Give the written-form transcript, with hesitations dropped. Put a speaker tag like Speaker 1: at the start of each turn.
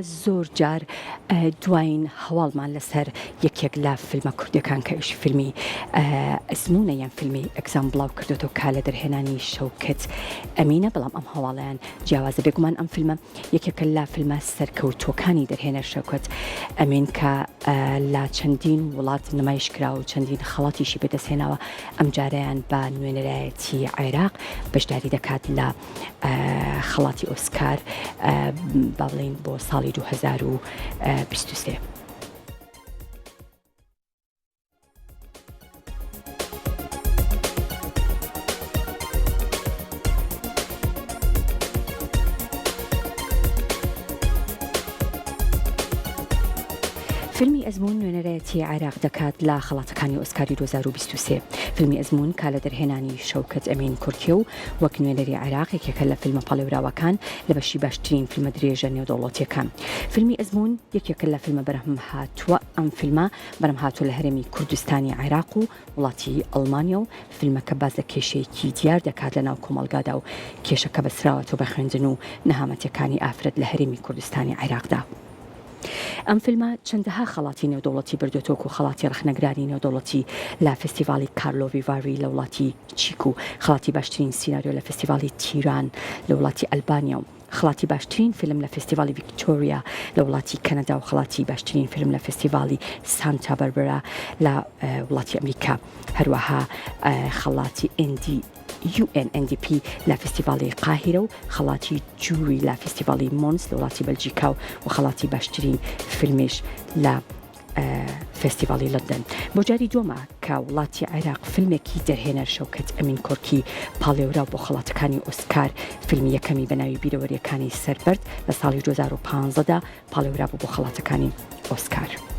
Speaker 1: زۆر جار دوایین هەواڵمان لەسەر یەکێک لە فیلمە کوردیەکان کە ئەوش فیلمی ئەزمونە یان فیلمی ئەگزام بڵاو کردوێتەوە کا لە دەرهێنانی شەوکەت ئەمینە بەڵام ئەم هەواڵیان جیاوازە بێگومان ئەم فیلمە یەکێکە لە فیلمە سەرکەوتووەکانی دەرهێنەر شەوکەت ئەمین کە لە چەندین وڵات نمایش کراوە و چەندین خەڵاتیشی بەدەستهێناوە ئەم جارەیان بە نوێنەرایەتی عێراق بەشداری دەکات لە خەڵاتی ئۆسکار با بڵێن بۆ ساڵی 2023. فیلمی ئەزمون نوێنەرایەتی عێراق دەکات لە خەڵاتەکانی ئۆسکاری 2023. فیلمی ئەزمون کا لە دەرهێنانی شەوکەت ئەمین کورتیە و وەک نوێنەری عێراق یەکێکە لە فیلمە پاڵێوراوەکان لە بەشی باشترین فیلمە درێژە نێودەوڵەتیەکان. فیلمی ئەزمون یەکێکە لە فیلمە بەرهەم هاتووە ئەم فیلمە بەرهەم هاتووە لە هەرێمی کوردستانی عێراق و وڵاتی ئەڵمانیا و فیلمەکە باز لە کێشەیەکی دیار دەکات لە ناو کۆمەڵگادا و کێشەکە بەسراوەتەوە بە خوێندن و نەهامەتیەکانی ئافرەت لە هەرێمی کوردستانی عێراقدا. ئەم فیلمە چەندەها خەڵاتی نێودەوڵەتی بردوێتەوە و خەڵاتی ڕخنەگرانی نێودەوڵەتی لە فستیڤالی کارلۆڤی ڤاری لە وڵاتی چیک و خەڵاتی باشترین سیناریۆ لە فستیڤالی تیران لە وڵاتی ئەلبانیا و خەڵاتی باشترین فیلم لە فستیڤالی ڤیکتۆریا لە وڵاتی کەنەدا و خەڵاتی باشترین فیلم لە فستیڤالی سانتا بەربەرا لە وڵاتی ئەمریکا هەروەها خەڵاتی UNDP لە فستیڤالی قاهیرە و خەڵاتی جووری لە فستیڤالی مۆنس لە وڵاتی بەلجیکا و خەڵاتی باشترین فیلمیش لە فستیڤالی لەندەن. بۆ جاری دووەمە کە وڵاتی عێراق فیلمێکی دەرهێنەر شەوکەت ئەمین کۆرکی پاڵێورا بۆ خەڵاتەکانی ئۆسکار فیلمی یەکەمی بەناوی بیرەوەریەکانی سەربەرد لە ساڵی 2015دا پاڵێورا بوو بۆ خەڵاتەکانی ئۆسکار.